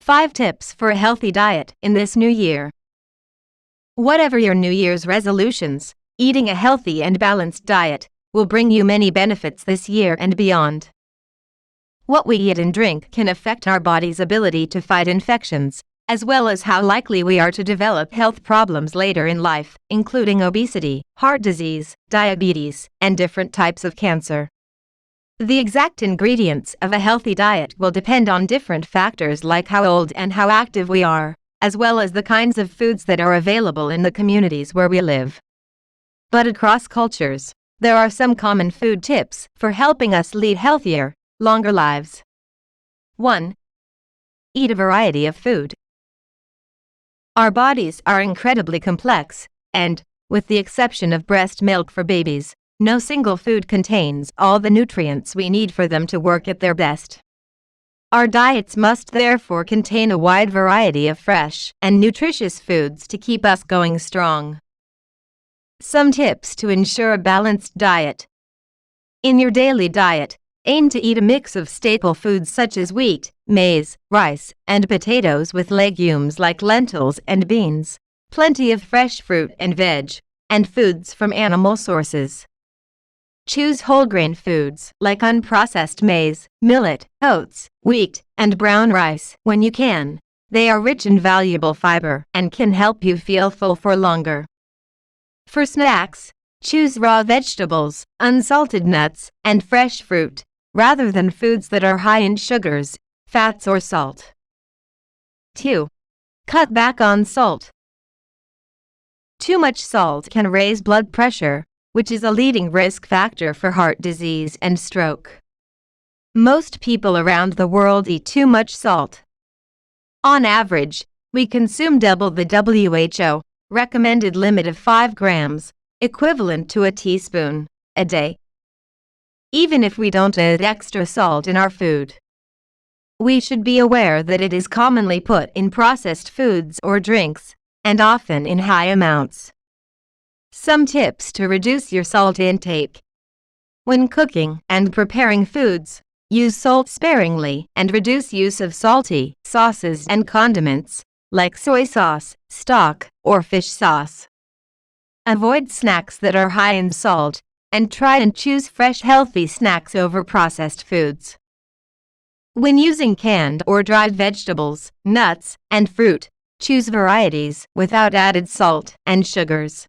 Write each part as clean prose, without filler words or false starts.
5 tips for a healthy diet in this new year. Whatever your New Year's resolutions, eating a healthy and balanced diet will bring you many benefits this year and beyond. What we eat and drink can affect our body's ability to fight infections, as well as how likely we are to develop health problems later in life, including obesity, heart disease, diabetes, and different types of cancer. The exact ingredients of a healthy diet will depend on different factors like how old and how active we are, as well as the kinds of foods that are available in the communities where we live. But across cultures, there are some common food tips for helping us lead healthier, longer lives. 1. Eat a variety of food. Our bodies are incredibly complex, and, with the exception of breast milk for babies, no single food contains all the nutrients we need for them to work at their best. Our diets must therefore contain a wide variety of fresh and nutritious foods to keep us going strong. Some tips to ensure a balanced diet. In your daily diet, aim to eat a mix of staple foods such as wheat, maize, rice, and potatoes with legumes like lentils and beans, plenty of fresh fruit and veg, and foods from animal sources. Choose whole grain foods like unprocessed maize, millet, oats, wheat, and brown rice when you can. They are rich in valuable fiber and can help you feel full for longer. For snacks, choose raw vegetables, unsalted nuts, and fresh fruit, rather than foods that are high in sugars, fats, or salt. 2. Cut back on salt. Too much salt can raise blood pressure, which is a leading risk factor for heart disease and stroke. Most people around the world eat too much salt. On average, we consume double the WHO recommended limit of 5 grams, equivalent to a teaspoon, a day. Even if we don't add extra salt in our food, we should be aware that it is commonly put in processed foods or drinks, and often in high amounts. Some tips to reduce your salt intake. When cooking and preparing foods, use salt sparingly and reduce use of salty sauces and condiments, like soy sauce, stock, or fish sauce. Avoid snacks that are high in salt, and try and choose fresh, healthy snacks over processed foods. When using canned or dried vegetables, nuts, and fruit, choose varieties without added salt and sugars.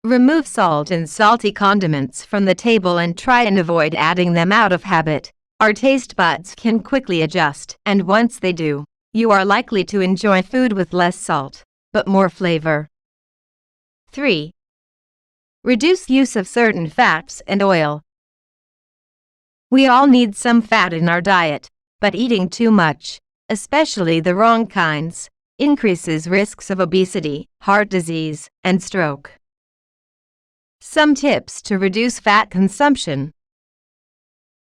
Remove salt and salty condiments from the table and try and avoid adding them out of habit. Our taste buds can quickly adjust, and once they do, you are likely to enjoy food with less salt, but more flavor. 3. Reduce use of certain fats and oil. We all need some fat in our diet, but eating too much, especially the wrong kinds, increases risks of obesity, heart disease, and stroke. Some tips to reduce fat consumption.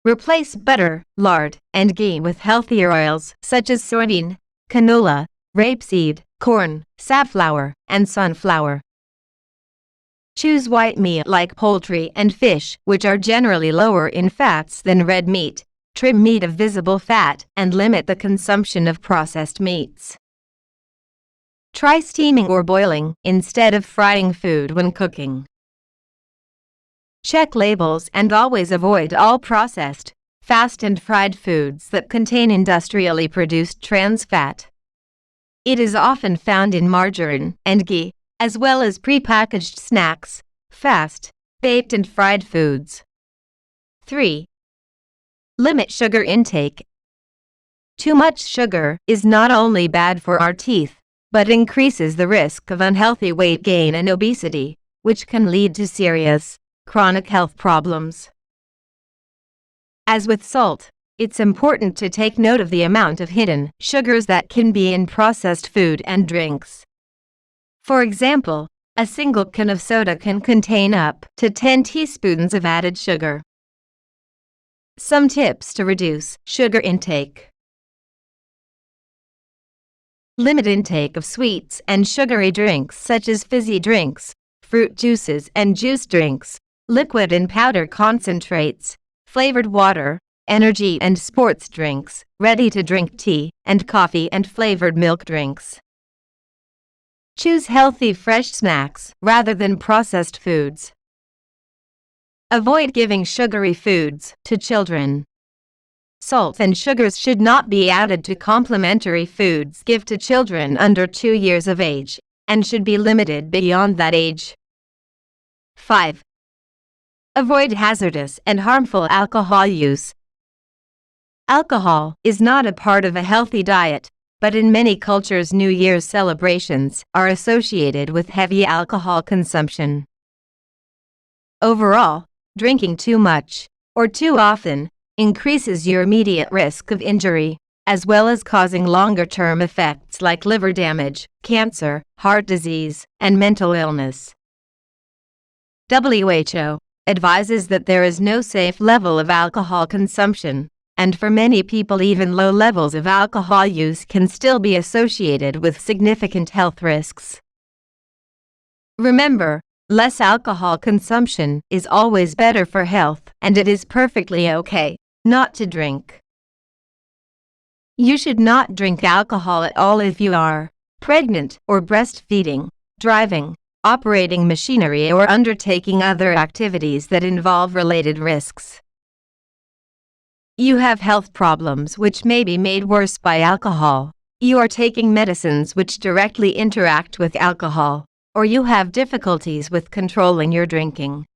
Replace butter, lard, and ghee with healthier oils such as soybean, canola, rapeseed, corn, safflower, and sunflower. Choose white meat like poultry and fish, which are generally lower in fats than red meat. Trim meat of visible fat and limit the consumption of processed meats. Try steaming or boiling instead of frying food when cooking. Check labels and always avoid all processed, fast and fried foods that contain industrially produced trans fat. It is often found in margarine and ghee, as well as prepackaged snacks, fast, baked and fried foods. 3. Limit sugar intake. Too much sugar is not only bad for our teeth, but increases the risk of unhealthy weight gain and obesity, which can lead to serious, chronic health problems. As with salt, it's important to take note of the amount of hidden sugars that can be in processed food and drinks. For example, a single can of soda can contain up to 10 teaspoons of added sugar. Some tips to reduce sugar intake. Limit intake of sweets and sugary drinks such as fizzy drinks, fruit juices and juice drinks, liquid and powder concentrates, flavored water, energy and sports drinks, ready-to-drink tea, and coffee and flavored milk drinks. Choose healthy fresh snacks rather than processed foods. Avoid giving sugary foods to children. Salt and sugars should not be added to complementary foods given to children under 2 years of age, and should be limited beyond that age. 5. Avoid hazardous and harmful alcohol use. Alcohol is not a part of a healthy diet, but in many cultures New Year's celebrations are associated with heavy alcohol consumption. Overall, drinking too much, or too often, increases your immediate risk of injury, as well as causing longer-term effects like liver damage, cancer, heart disease, and mental illness. WHO advises that there is no safe level of alcohol consumption, and for many people even low levels of alcohol use can still be associated with significant health risks. Remember, less alcohol consumption is always better for health, and it is perfectly okay not to drink. You should not drink alcohol at all if you are pregnant or breastfeeding, driving, operating machinery, or undertaking other activities that involve related risks. You have health problems which may be made worse by alcohol, you are taking medicines which directly interact with alcohol, or you have difficulties with controlling your drinking.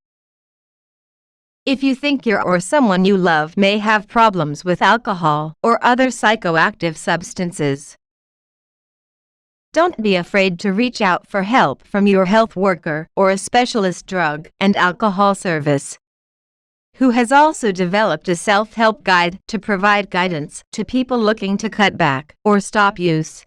If you think you or someone you love may have problems with alcohol or other psychoactive substances, don't be afraid to reach out for help from your health worker or a specialist drug and alcohol service, who has also developed a self-help guide to provide guidance to people looking to cut back or stop use.